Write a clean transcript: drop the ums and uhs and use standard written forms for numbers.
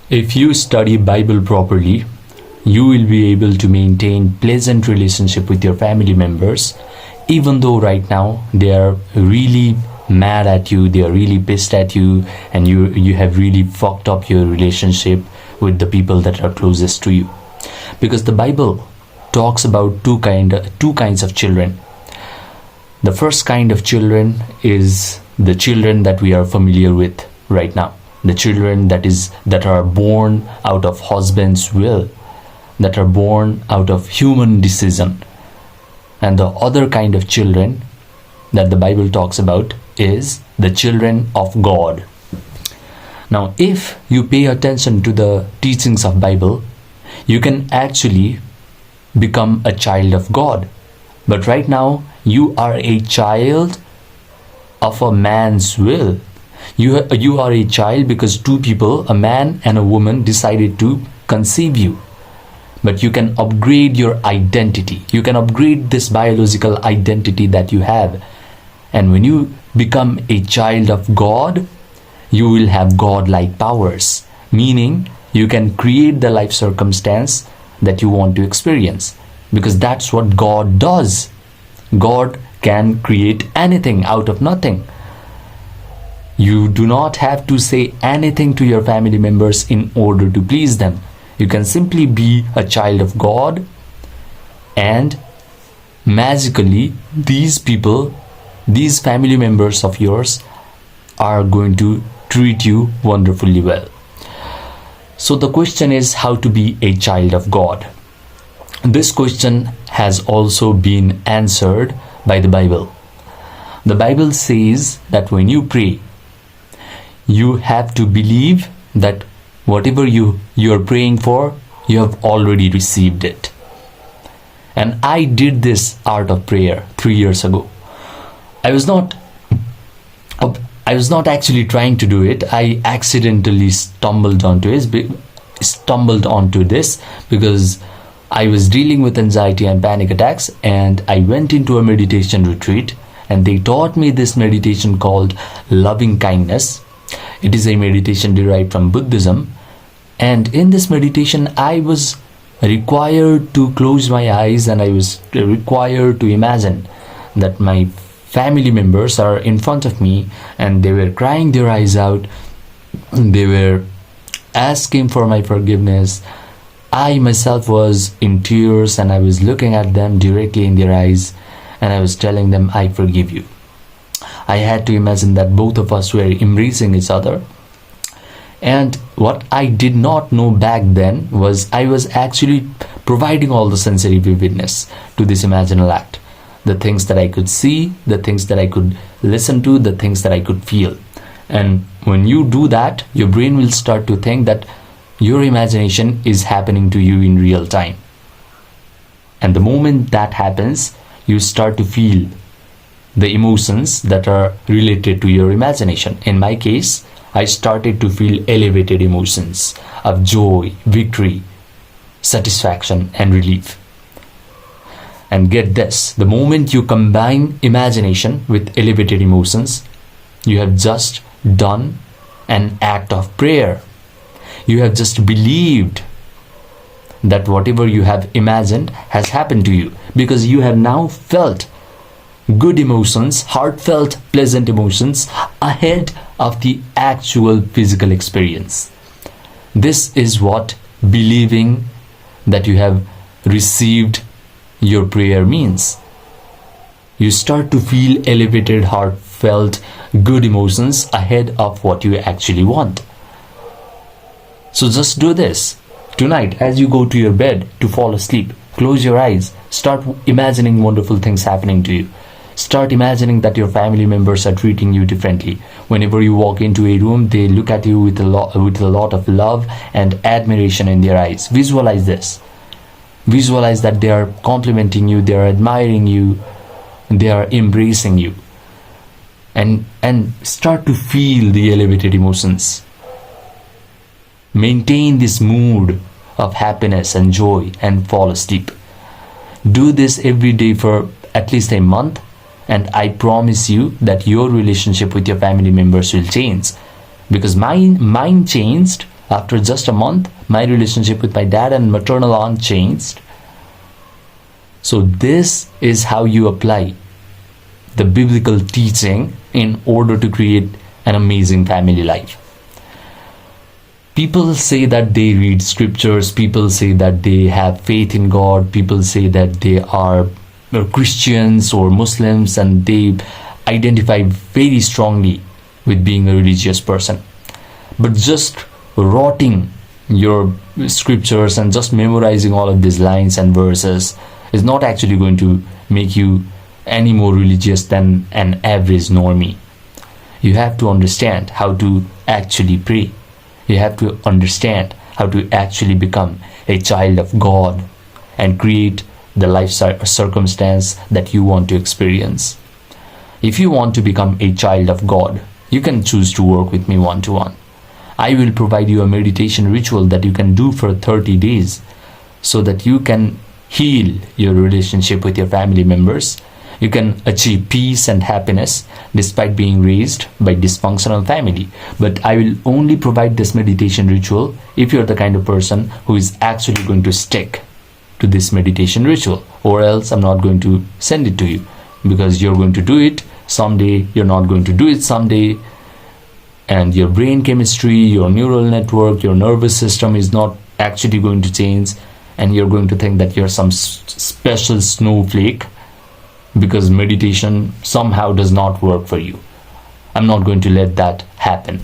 If you study Bible properly, you will be able to maintain pleasant relationship with your family members, even though right now they are really mad at you, they are really pissed at you, and you have really fucked up your relationship with the people that are closest to you. Because the Bible talks about two kinds of children. The first kind of children is the children that we are familiar with right now. The children that are born out of husband's will, that are born out of human decision. And the other kind of children that the Bible talks about is the children of God. Now, if you pay attention to the teachings of Bible, you can actually become a child of God. But right now, you are a child of a man's will. You are a child because two people, a man and a woman, decided to conceive you. But you can upgrade your identity. You can upgrade this biological identity that you have. And when you become a child of God, you will have God-like powers. Meaning, you can create the life circumstance that you want to experience. Because that's what God does. God can create anything out of nothing. You do not have to say anything to your family members in order to please them. You can simply be a child of God, and magically these people, these family members of yours, are going to treat you wonderfully well. So the question is how to be a child of God. This question has also been answered by the Bible. The Bible says that when you pray, you have to believe that whatever you are praying for, you have already received it. And I did this art of prayer 3 years ago. I was not actually trying to do it. I accidentally stumbled onto this because I was dealing with anxiety and panic attacks, and I went into a meditation retreat, and they taught me this meditation called loving kindness. It is a meditation derived from Buddhism, and in this meditation I was required to close my eyes, and I was required to imagine that my family members are in front of me and they were crying their eyes out. They were asking for my forgiveness. I myself was in tears, and I was looking at them directly in their eyes, and I was telling them, I forgive you. I had to imagine that both of us were embracing each other. And what I did not know back then was I was actually providing all the sensory vividness to this imaginal act. The things that I could see, the things that I could listen to, the things that I could feel. And when you do that, your brain will start to think that your imagination is happening to you in real time. And the moment that happens, you start to feel the emotions that are related to your imagination. In my case, I started to feel elevated emotions of joy, victory, satisfaction, and relief. And get this, the moment you combine imagination with elevated emotions, you have just done an act of prayer. You have just believed that whatever you have imagined has happened to you, because you have now felt good emotions, heartfelt, pleasant emotions ahead of the actual physical experience. This is what believing that you have received your prayer means. You start to feel elevated, heartfelt, good emotions ahead of what you actually want. So just do this. Tonight, as you go to your bed to fall asleep, close your eyes, start imagining wonderful things happening to you. Start imagining that your family members are treating you differently. Whenever you walk into a room, they look at you with a lot of love and admiration in their eyes. Visualize this. Visualize that they are complimenting you, they are admiring you, they are embracing you. And start to feel the elevated emotions. Maintain this mood of happiness and joy and fall asleep. Do this every day for at least a month, and I promise you that your relationship with your family members will change. Because mine changed After just a month, my relationship with my dad and maternal aunt changed. So this is how you apply the biblical teaching in order to create an amazing family life. People say that they read scriptures, people say that they have faith in God, people say that they are Christians or Muslims, and they identify very strongly with being a religious person. But just rotting your scriptures and just memorizing all of these lines and verses is not actually going to make you any more religious than an average normie. You have to understand how to actually pray. You have to understand how to actually become a child of God and create the life circumstance that you want to experience. If you want to become a child of God, you can choose to work with me one-to-one. I will provide you a meditation ritual that you can do for 30 days so that you can heal your relationship with your family members. You can achieve peace and happiness despite being raised by dysfunctional family. But I will only provide this meditation ritual if you're the kind of person who is actually going to stick to this meditation ritual, or else I'm not going to send it to you, because you're going to do it someday, you're not going to do it someday, and your brain chemistry, your neural network, your nervous system is not actually going to change, and you're going to think that you're some special snowflake because meditation somehow does not work for you. I'm not going to let that happen.